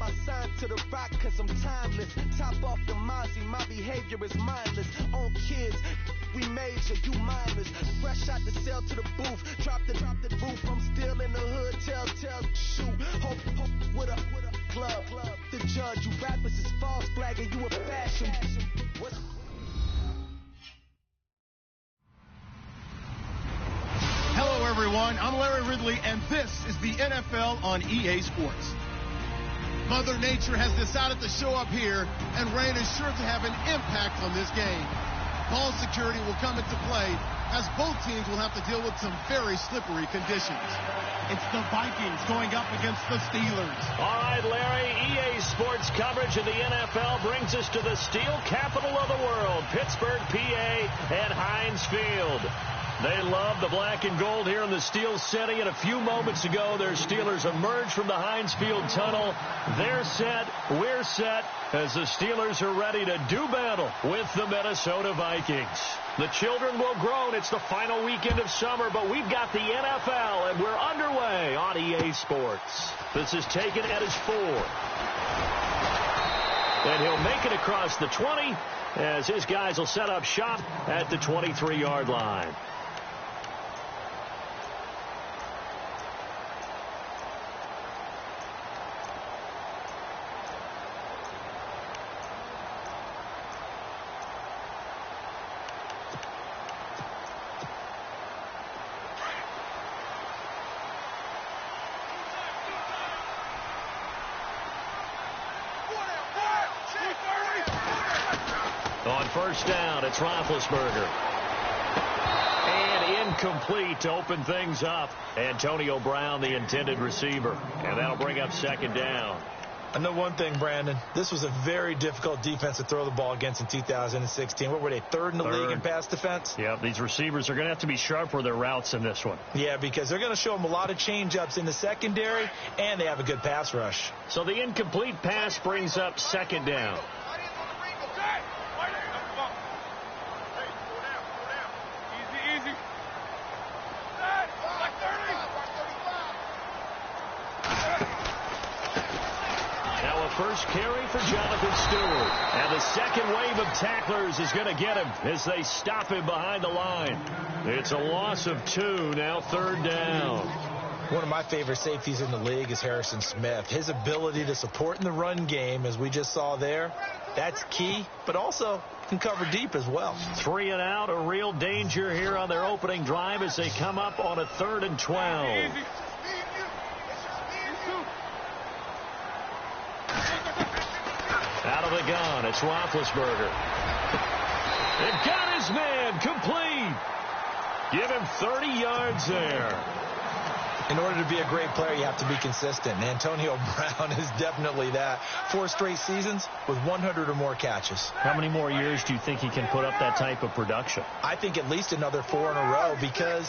my sign to the rock cause I'm timeless. Top off the Mozzie, my behavior is mindless. On kids, we major, you minors. Fresh out the cell to the booth. Drop the roof, I'm still in the hood. Tell, shoot. Hope with a glove. The judge, you rappers is false flagging, you a fashion. Hello, everyone. I'm Larry Ridley, and this is the NFL on EA Sports. Mother Nature has decided to show up here, and rain is sure to have an impact on this game. Ball security will come into play, as both teams will have to deal with some very slippery conditions. It's the Vikings going up against the Steelers. All right, Larry, EA Sports coverage of the NFL brings us to the steel capital of the world, Pittsburgh, PA, at Heinz Field. They love the black and gold here in the Steel City, and a few moments ago, their Steelers emerged from the Heinz Field tunnel. They're set, we're set, as the Steelers are ready to do battle with the Minnesota Vikings. The children will groan. It's the final weekend of summer, but we've got the NFL, and we're underway on EA Sports. This is taken at his 4. And he'll make it across the 20, as his guys will set up shop at the 23-yard line. On first down, it's Roethlisberger. And incomplete to open things up. Antonio Brown, the intended receiver. And that'll bring up second down. I know one thing, Brandon. This was a very difficult defense to throw the ball against in 2016. What were they, third in the league in pass defense? Yeah, these receivers are going to have to be sharp for their routes in this one. Yeah, because they're going to show them a lot of change-ups in the secondary, and they have a good pass rush. So the incomplete pass brings up second down. First carry for Jonathan Stewart. And the second wave of tacklers is going to get him as they stop him behind the line. It's a loss of 2, now third down. One of my favorite safeties in the league is Harrison Smith. His ability to support in the run game, as we just saw there, that's key, but also can cover deep as well. 3 and out, a real danger here on their opening drive as they come up on a 3rd and 12. Out of the gun, it's Roethlisberger. They've got his man, complete. Give him 30 yards there. In order to be a great player, you have to be consistent. And Antonio Brown is definitely that. 4 straight seasons with 100 or more catches. How many more years do you think he can put up that type of production? I think at least another 4 in a row, because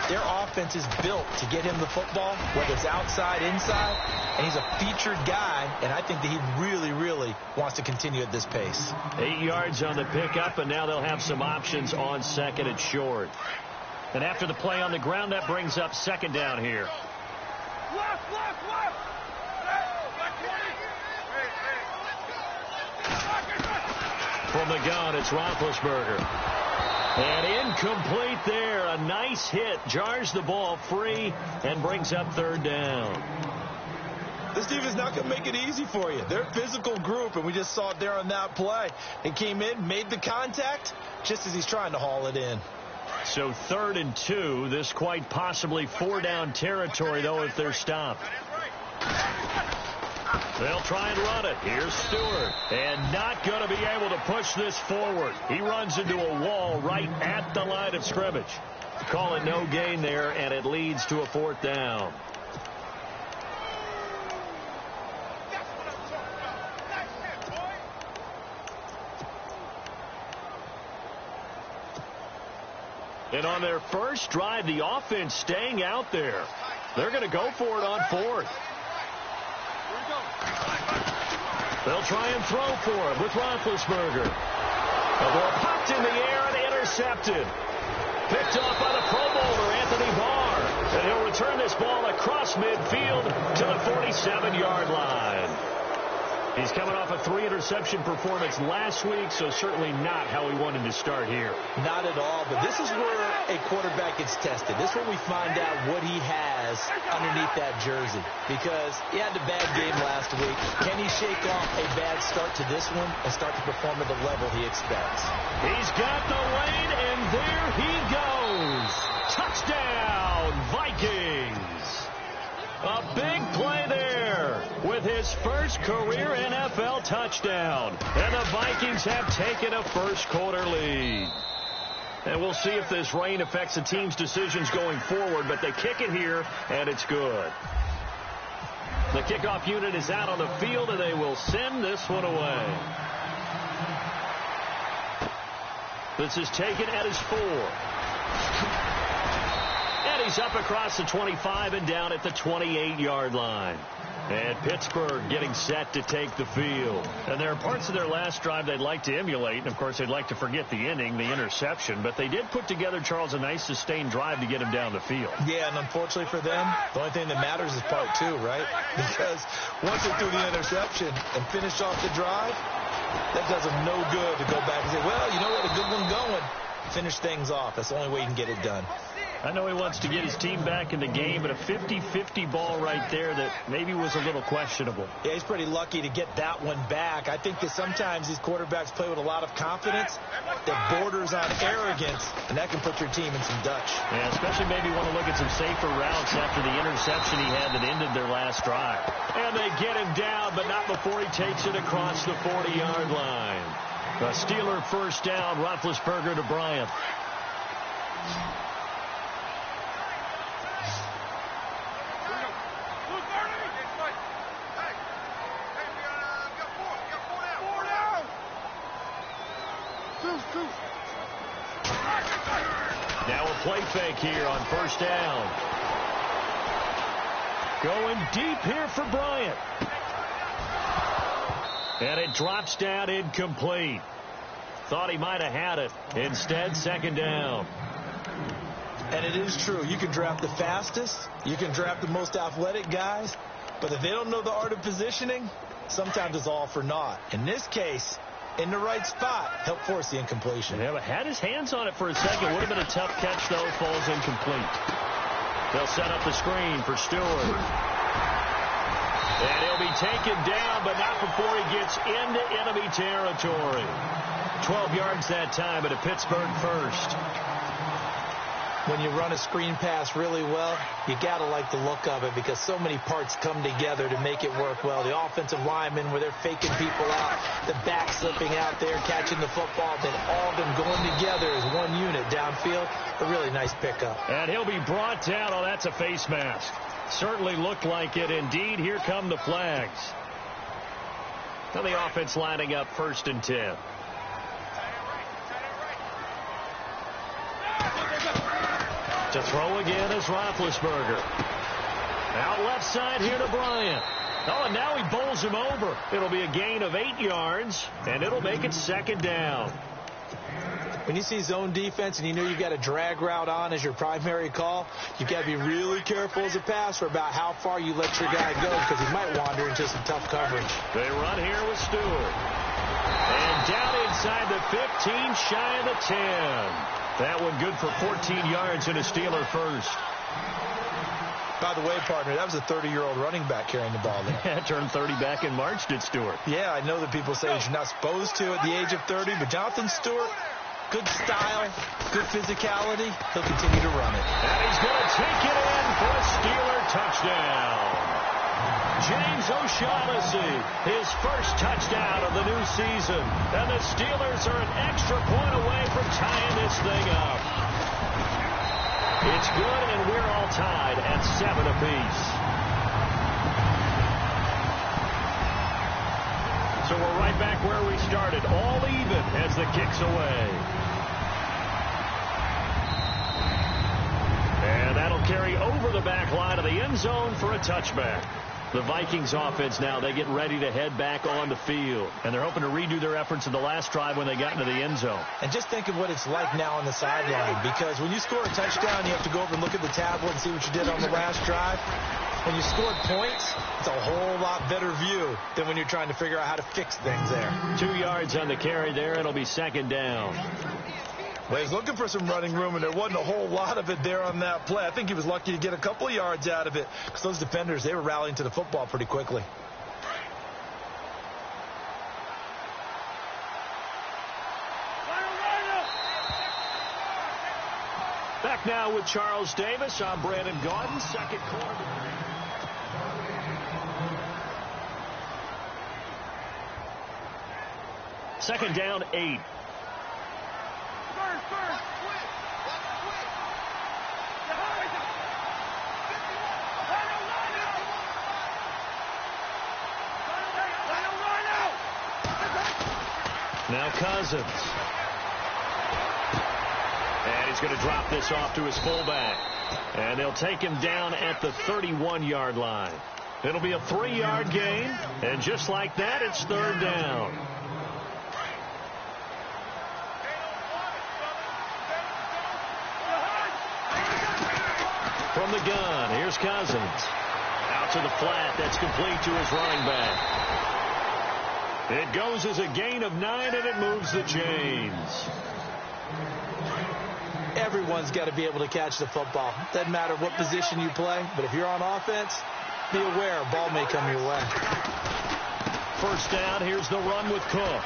their offense is built to get him the football, whether it's outside, inside, and he's a featured guy, and I think that he really, really wants to continue at this pace. 8 yards on the pickup, and now they'll have some options on second and short. And after the play on the ground, that brings up second down here. From the gun, it's Roethlisberger. And incomplete there. A nice hit. Jars the ball free and brings up third down. This team is not going to make it easy for you. They're a physical group, and we just saw it there on that play. They came in, made the contact, just as he's trying to haul it in. So 3rd and 2. This quite possibly 4-down territory, though, if they're stopped. They'll try and run it. Here's Stewart. And not going to be able to push this forward. He runs into a wall right at the line of scrimmage. Call it no gain there, and it leads to a 4th down. And on their first drive, the offense staying out there. They're going to go for it on 4th. They'll try and throw for it with Roethlisberger. The ball popped in the air and intercepted. Picked off by the Pro Bowler, Anthony Barr. And he'll return this ball across midfield to the 47-yard line. He's coming off a 3-interception performance last week, so certainly not how he wanted to start here. Not at all, but this is where a quarterback gets tested. This is where we find out what he has underneath that jersey, because he had a bad game last week. Can he shake off a bad start to this one and start to perform at the level he expects? He's got the lane, and there he goes. Touchdown, Vikings. A big play there with his first career NFL touchdown. And the Vikings have taken a first-quarter lead. And we'll see if this rain affects the team's decisions going forward, but they kick it here, and it's good. The kickoff unit is out on the field, and they will send this one away. This is taken at his 4. And he's up across the 25 and down at the 28-yard line. And Pittsburgh getting set to take the field. And there are parts of their last drive they'd like to emulate. And, of course, they'd like to forget the ending, the interception. But they did put together, Charles, a nice sustained drive to get him down the field. Yeah, and unfortunately for them, the only thing that matters is part 2, right? Because once they threw the interception and finished off the drive, that does them no good to go back and say, well, you know what, a good one going. Finish things off. That's the only way you can get it done. I know he wants to get his team back in the game, but a 50-50 ball right there that maybe was a little questionable. Yeah, he's pretty lucky to get that one back. I think that sometimes these quarterbacks play with a lot of confidence that borders on arrogance, and that can put your team in some Dutch. Yeah, especially maybe want to look at some safer routes after the interception he had that ended their last drive. And they get him down, but not before he takes it across the 40-yard line. A Steeler first down, Roethlisberger to Bryant. Now a play fake here on first down. Going deep here for Bryant. And it drops down incomplete. Thought he might have had it. Instead, second down. And it is true. You can draft the fastest. You can draft the most athletic guys. But if they don't know the art of positioning, sometimes it's all for naught. In this case, in the right spot, helped force the incompletion. Yeah, but had his hands on it for a second. Would have been a tough catch, though. Falls incomplete. They'll set up the screen for Stewart. And he'll be taken down, but not before he gets into enemy territory. 12 yards that time, but a Pittsburgh first. When you run a screen pass really well, you got to like the look of it because so many parts come together to make it work well. The offensive linemen where they're faking people out, the back slipping out there, catching the football, then all of them going together as one unit downfield. A really nice pickup. And he'll be brought down. Oh, that's a face mask. Certainly looked like it. Indeed, here come the flags. Now the offense lining up 1st and 10. To throw again is Roethlisberger. Out left side here to Bryant. Oh, and now he bowls him over. It'll be a gain of 8 yards, and it'll make it second down. When you see zone defense and you know you've got a drag route on as your primary call, you've got to be really careful as a passer about how far you let your guy go because he might wander into some tough coverage. They run here with Stewart. And down inside the 15, shy of the 10. That one good for 14 yards and a Steeler first. By the way, partner, that was a 30-year-old running back carrying the ball there. Yeah, turned 30 back in March, did Stewart. Yeah, I know that people say that you're not supposed to at the age of 30, but Jonathan Stewart, good style, good physicality. He'll continue to run it. And he's going to take it in for a Steeler touchdown. James O'Shaughnessy, his first touchdown of the new season. And the Steelers are an extra point away from tying this thing up. It's good, and we're all tied at 7 apiece. So we're right back where we started, all even as the kick's away. And that'll carry over the back line of the end zone for a touchback. The Vikings offense now, they get ready to head back on the field. And they're hoping to redo their efforts in the last drive when they got into the end zone. And just think of what it's like now on the sideline, because when you score a touchdown, you have to go over and look at the tablet and see what you did on the last drive. When you scored points, it's a whole lot better view than when you're trying to figure out how to fix things there. 2 yards on the carry there. It'll be second down. Well, he was looking for some running room, and there wasn't a whole lot of it there on that play. I think he was lucky to get a couple of yards out of it, because those defenders, they were rallying to the football pretty quickly. Back now with Charles Davis. I'm Brandon Gaudin, second quarter. Second down, 8. Now Cousins. And he's going to drop this off to his fullback. And they'll take him down at the 31-yard line. It'll be a 3-yard gain. And just like that, it's third down. From the gun, here's Cousins. Out to the flat. That's complete to his running back. It goes as a gain of 9, and it moves the chains. Everyone's got to be able to catch the football. Doesn't matter what position you play, but if you're on offense, be aware a ball may come your way. First down, here's the run with Cook.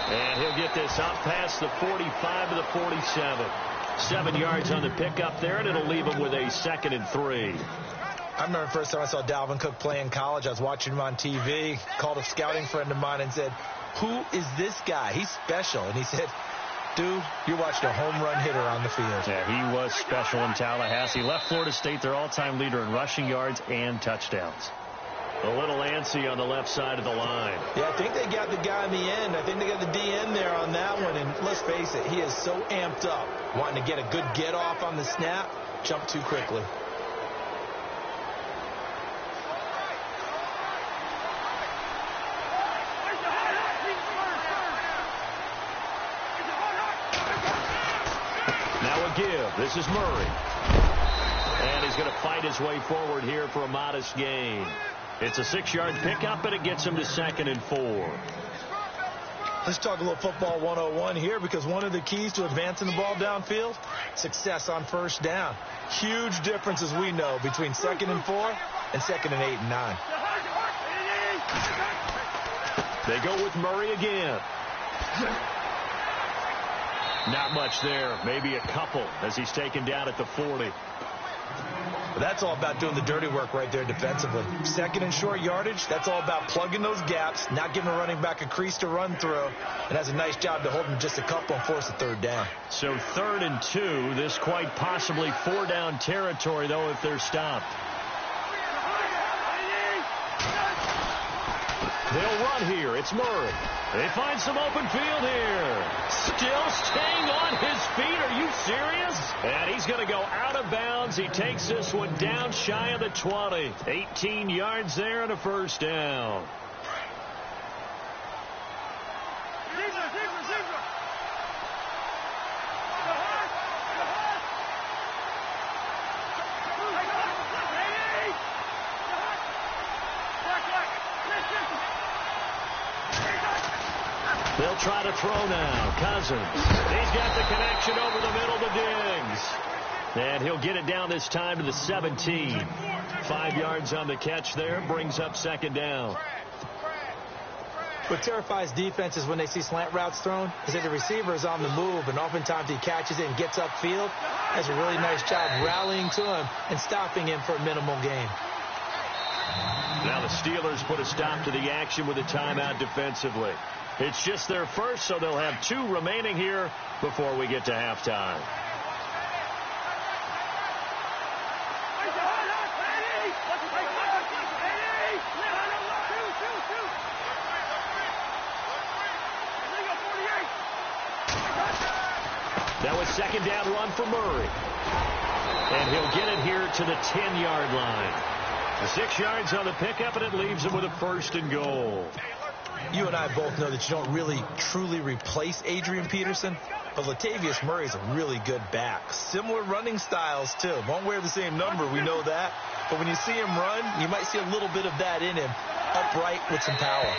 And he'll get this up past the 45 to the 47. 7 yards on the pickup there, and it'll leave him with a 2nd and 3. I remember the first time I saw Dalvin Cook play in college. I was watching him on TV, called a scouting friend of mine and said, "Who is this guy? He's special." And he said, "Dude, you're watching a home run hitter on the field." Yeah, he was special in Tallahassee. Left Florida State their all-time leader in rushing yards and touchdowns. A little antsy on the left side of the line. Yeah, I think they got the guy in the end. I think they got the DN there on that one. And let's face it, he is so amped up, wanting to get a good get-off on the snap, jump too quickly. Now a give. This is Murray. And he's going to fight his way forward here for a modest gain. It's a 6-yard pickup, and it gets him to 2nd and 4. Let's talk a little football 101 here, because one of the keys to advancing the ball downfield, success on first down. Huge difference, as we know, between 2nd and 4 and 2nd and 8 and 9. They go with Murray again. Not much there. Maybe a couple as he's taken down at the 40. But that's all about doing the dirty work right there defensively. 2nd and short yardage, that's all about plugging those gaps, not giving a running back a crease to run through, and has a nice job to hold him just a couple and force a 3rd down. So 3rd and 2, this quite possibly 4-down territory, though, if they're stopped. They'll run here. It's Murray. They find some open field here. Still staying on his feet. Are you serious? And he's going to go out of bounds. He takes this one down shy of the 20. 18 yards there and a first down. They'll try to throw now. Cousins. He's got the connection over the middle to Diggs. And he'll get it down this time to the 17. 5 yards on the catch there. Brings up 2nd down. What terrifies defenses when they see slant routes thrown is that the receiver is on the move, and oftentimes he catches it and gets upfield. Has a really nice job rallying to him and stopping him for a minimal gain. Now the Steelers put a stop to the action with a timeout defensively. It's just their first, so they'll have 2 remaining here before we get to halftime. That was 2nd down run for Murray. And he'll get it here to the 10-yard line. 6 yards on the pickup, and it leaves him with a 1st and goal. You and I both know that you don't really truly replace Adrian Peterson, but Latavius Murray's a really good back. Similar running styles, too. Won't wear the same number, we know that. But when you see him run, you might see a little bit of that in him, upright with some power.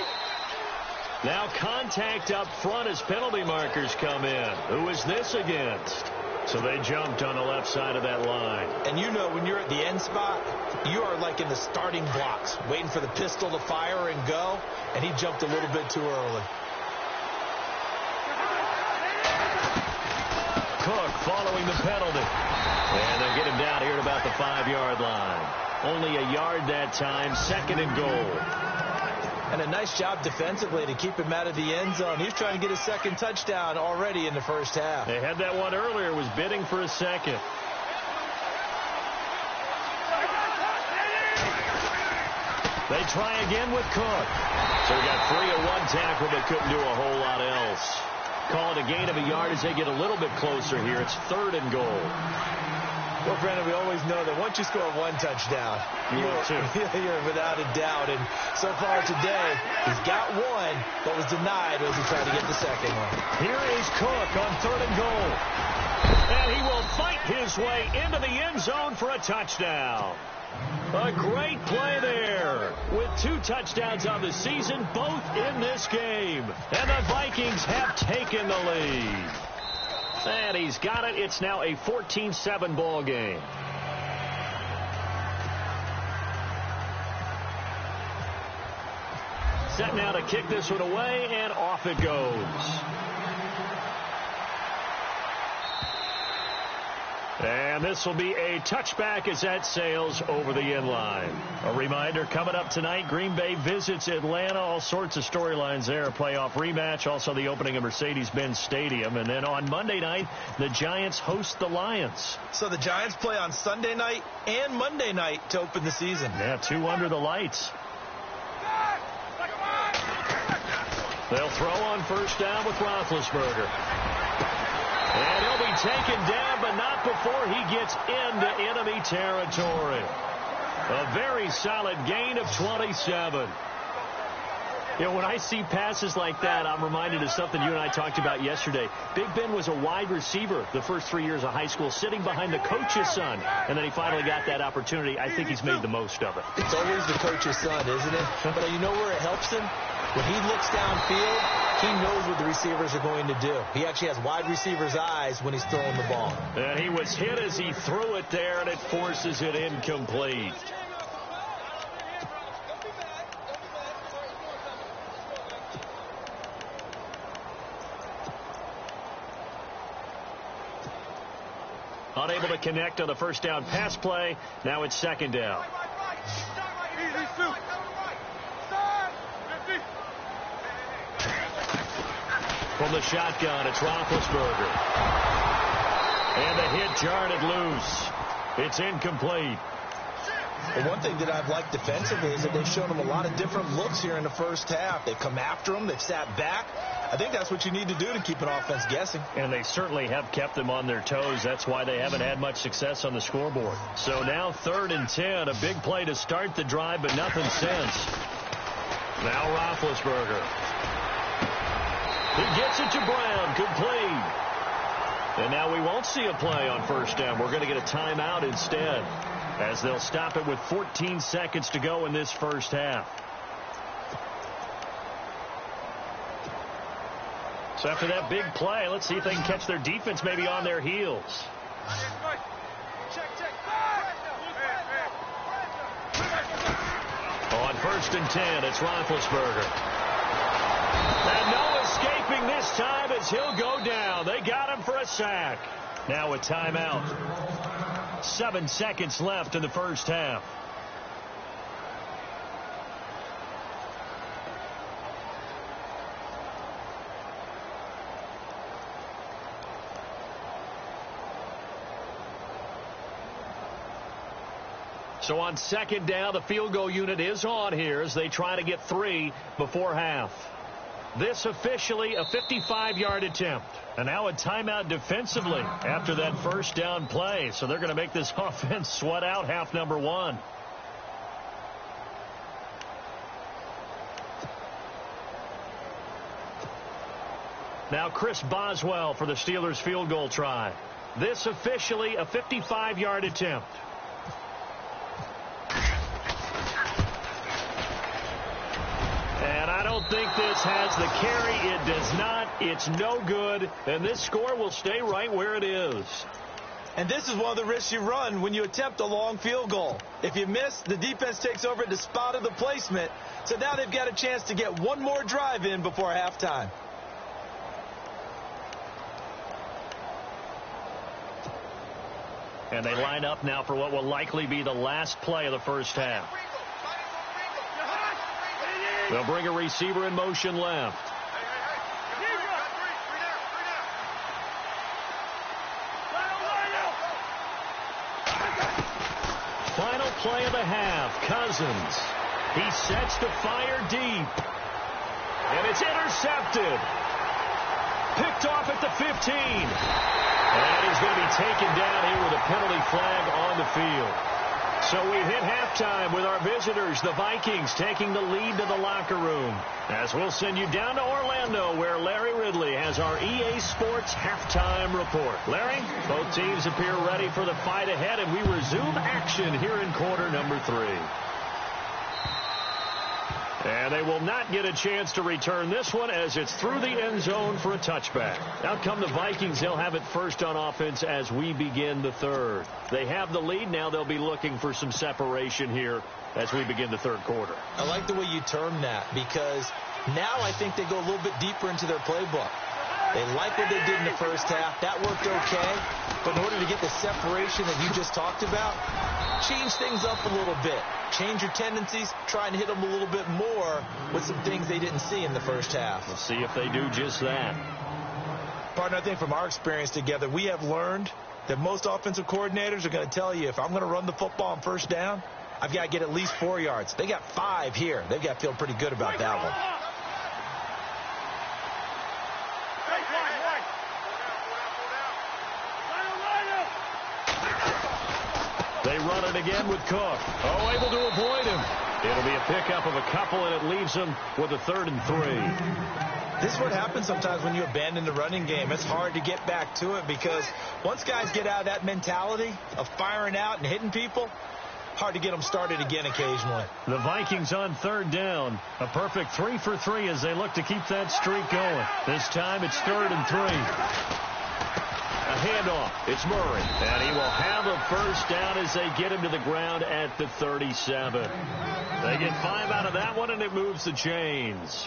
Now contact up front as penalty markers come in. Who is this against? So they jumped on the left side of that line. And you know when you're at the end spot, you are like in the starting blocks, waiting for the pistol to fire and go, and he jumped a little bit too early. Cook following the penalty. And they'll get him down here at about the 5-yard line. Only a yard that time, 2nd and goal. And a nice job defensively to keep him out of the end zone. He's trying to get his 2nd touchdown already in the first half. They had that one earlier, was bidding for a 2nd. They try again with Cook. So we got 3 at one tackle, but couldn't do a whole lot else. Call it a gain of a yard as they get a little bit closer here. It's 3rd and goal. Well, Brandon, we always know that once you score 1 touchdown, you're without a doubt. And so far today, he's got 1, but was denied as he tried to get the 2nd one. Here is Cook on 3rd and goal. And he will fight his way into the end zone for a touchdown. A great play there with 2 touchdowns on the season, both in this game. And the Vikings have taken the lead. And he's got it. It's now a 14-7 ball game. Set now to kick this one away, and off it goes. And this will be a touchback as that sails over the end line. A reminder, coming up tonight, Green Bay visits Atlanta. All sorts of storylines there. A playoff rematch, also the opening of Mercedes-Benz Stadium. And then on Monday night, the Giants host the Lions. So the Giants play on Sunday night and Monday night to open the season. Yeah, 2 under the lights. They'll throw on 1st down with Roethlisberger. And he'll be taken down, but not before he gets into enemy territory. A very solid gain of 27. You know, when I see passes like that, I'm reminded of something you and I talked about yesterday. Big Ben was a wide receiver the first 3 years of high school, sitting behind the coach's son. And then he finally got that opportunity. I think he's made the most of it. It's always the coach's son, isn't it? But you know where it helps him? When he looks downfield, he knows what the receivers are going to do. He actually has wide receivers' eyes when he's throwing the ball. And he was hit as he threw it there, and it forces it incomplete. Unable to connect on the 1st down pass play. Now it's 2nd down. From the shotgun, it's Roethlisberger. And the hit jarred it loose. It's incomplete. Well, one thing that I've liked defensively is that they've shown him a lot of different looks here in the first half. They've come after him. They've sat back. I think that's what you need to do to keep an offense guessing. And they certainly have kept them on their toes. That's why they haven't had much success on the scoreboard. So now 3rd and 10. A big play to start the drive, but nothing since. Now Roethlisberger. He gets it to Brown, complete. And now we won't see a play on 1st down. We're going to get a timeout instead, as they'll stop it with 14 seconds to go in this first half. So after that big play, let's see if they can catch their defense maybe on their heels. On 1st and 10, it's Roethlisberger. And no escaping this time as he'll go down. They got him for a sack. Now a timeout. 7 seconds left in the first half. So on 2nd down, the field goal unit is on here as they try to get 3 before half. This officially a 55-yard attempt. And now a timeout defensively after that 1st down play. So they're going to make this offense sweat out half number 1. Now Chris Boswell for the Steelers field goal try. This officially a 55-yard attempt. And I don't think this has the carry. It does not. It's no good. And this score will stay right where it is. And this is one of the risks you run when you attempt a long field goal. If you miss, the defense takes over at the spot of the placement. So now they've got a chance to get one more drive in before halftime. And they line up now for what will likely be the last play of the first half. They'll bring a receiver in motion left. Final play of the half. Cousins. He sets to fire deep. And it's intercepted. Picked off at the 15. And he's going to be taken down here with a penalty flag on the field. So we've hit halftime with our visitors, the Vikings, taking the lead to the locker room. As we'll send you down to Orlando, where Larry Ridley has our EA Sports halftime report. Larry, both teams appear ready for the fight ahead, and we resume action here in quarter number 3. And they will not get a chance to return this one as it's through the end zone for a touchback. Out come the Vikings. They'll have it first on offense as we begin the third. They have the lead. Now they'll be looking for some separation here as we begin the third quarter. I like the way you term that because now I think they go a little bit deeper into their playbook. They like what they did in the first half. That worked okay. But in order to get the separation that you just talked about, change things up a little bit. Change your tendencies. Try and hit them a little bit more with some things they didn't see in the first half. We'll see if they do just that. Partner, I think from our experience together, we have learned that most offensive coordinators are going to tell you, if I'm going to run the football on first down, I've got to get at least 4 yards. They got 5 here. They've got to feel pretty good about that one. They run it again with Cook. Oh, able to avoid him. It'll be a pickup of a couple, and it leaves them with a 3rd and 3. This is what happens sometimes when you abandon the running game. It's hard to get back to it because once guys get out of that mentality of firing out and hitting people, hard to get them started again occasionally. The Vikings on 3rd down. A perfect 3 for 3 as they look to keep that streak going. This time it's 3rd and 3. A handoff. It's Murray. And he will have a first down as they get him to the ground at the 37. They get 5 out of that one, and it moves the chains.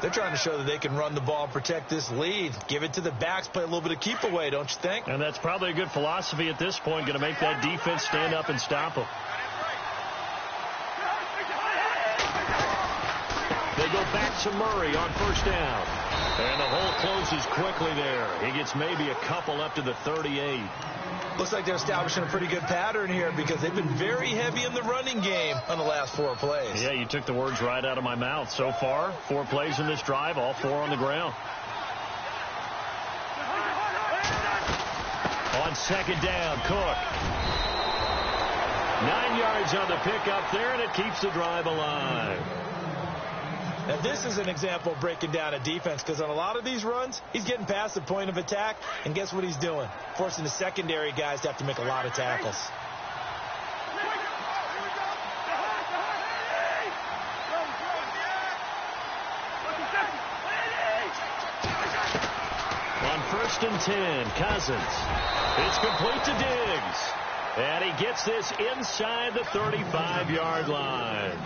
They're trying to show that they can run the ball and protect this lead. Give it to the backs, play a little bit of keep away, don't you think? And that's probably a good philosophy at this point, going to make that defense stand up and stop them. They go back to Murray on first down. And the hole closes quickly there. He gets maybe a couple up to the 38. Looks like they're establishing a pretty good pattern here because they've been very heavy in the running game on the last 4 plays. Yeah, you took the words right out of my mouth. So far, 4 plays in this drive, all 4 on the ground. On 2nd down, Cook. 9 yards on the pickup there, and it keeps the drive alive. Now, this is an example of breaking down a defense because on a lot of these runs, he's getting past the point of attack, and guess what he's doing? Forcing the secondary guys to have to make a lot of tackles. On 1st and 10, Cousins. It's complete to Diggs. And he gets this inside the 35-yard line.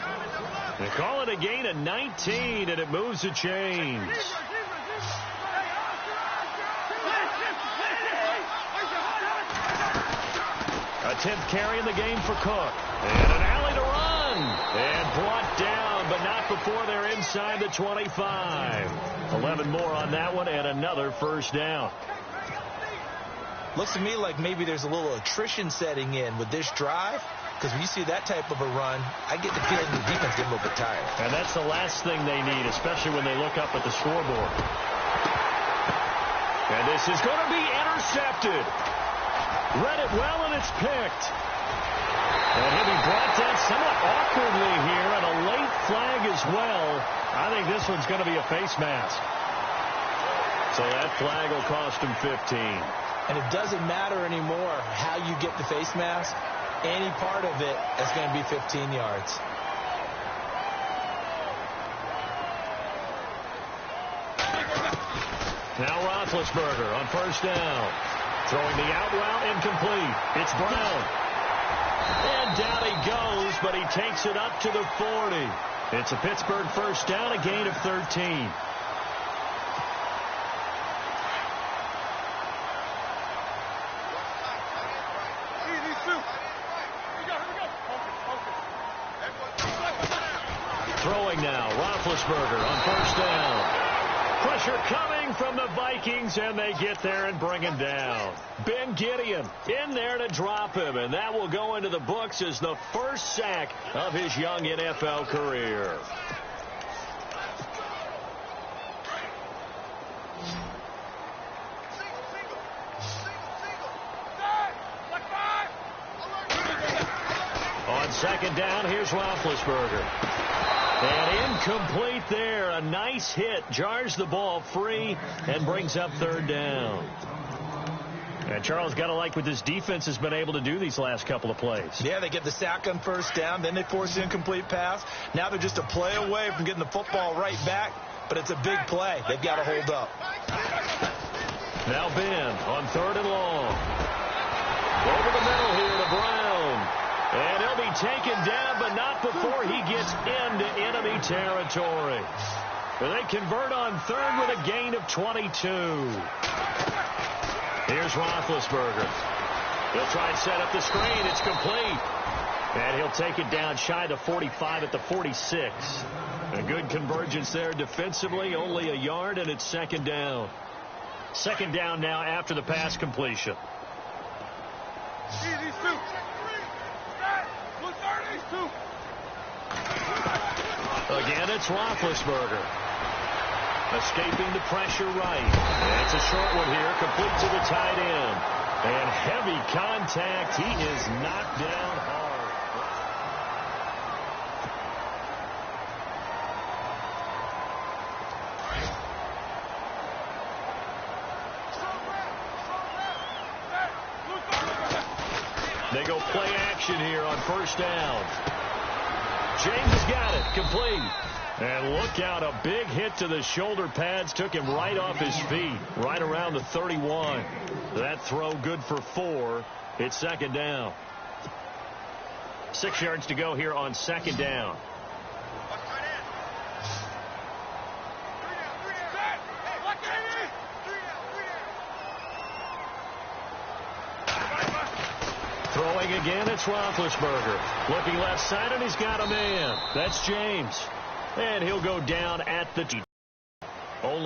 They call it a gain of 19, and it moves the chains. A 10th carry in the game for Cook. And an alley to run. And brought down, but not before they're inside the 25. 11 more on that one, and another first down. Looks to me like maybe there's a little attrition setting in with this drive. Because when you see that type of a run, I get the feeling the defense gets a little bit tired. And that's the last thing they need, especially when they look up at the scoreboard. And this is going to be intercepted. Read it well, and it's picked. And he'll be brought down somewhat awkwardly here, and a late flag as well. I think this one's going to be a face mask. So that flag will cost him 15. And it doesn't matter anymore how you get the face mask. Any part of it is going to be 15 yards. Now Roethlisberger on first down. Throwing the out route incomplete. It's Brown. And down he goes, but he takes it up to the 40. It's a Pittsburgh first down, a gain of 13. Throwing now, Roethlisberger on first down. Pressure coming from the Vikings, and they get there and bring him down. Ben Gideon in there to drop him, and that will go into the books as the first sack of his young NFL career. On second down, here's Roethlisberger. And incomplete there. A nice hit. Jars the ball free and brings up third down. And Charles, got to like what this defense has been able to do these last couple of plays. Yeah, they get the sack on first down. Then they force the incomplete pass. Now they're just a play away from getting the football right back. But it's a big play. They've got to hold up. Now Ben on third and long. Over the middle here to Brown. And he'll be taken down, but not before he gets into enemy territory. They convert on third with a gain of 22. Here's Roethlisberger. He'll try and set up the screen. It's complete. And he'll take it down shy to 45 at the 46. A good convergence there defensively, only a yard, and it's second down. Second down now after the pass completion. Again, it's Roethlisberger. Escaping the pressure right. And it's a short one here, complete to the tight end. And heavy contact. He is knocked down hard. They go play action here on first down. James has got it. Complete. And look out, a big hit to the shoulder pads. Took him right off his feet. Right around the 31. That throw good for 4. It's second down. 6 yards to go here on second down. Throwing again, it's Roethlisberger. Looking left side, and he's got a man. That's James. And he'll go down at the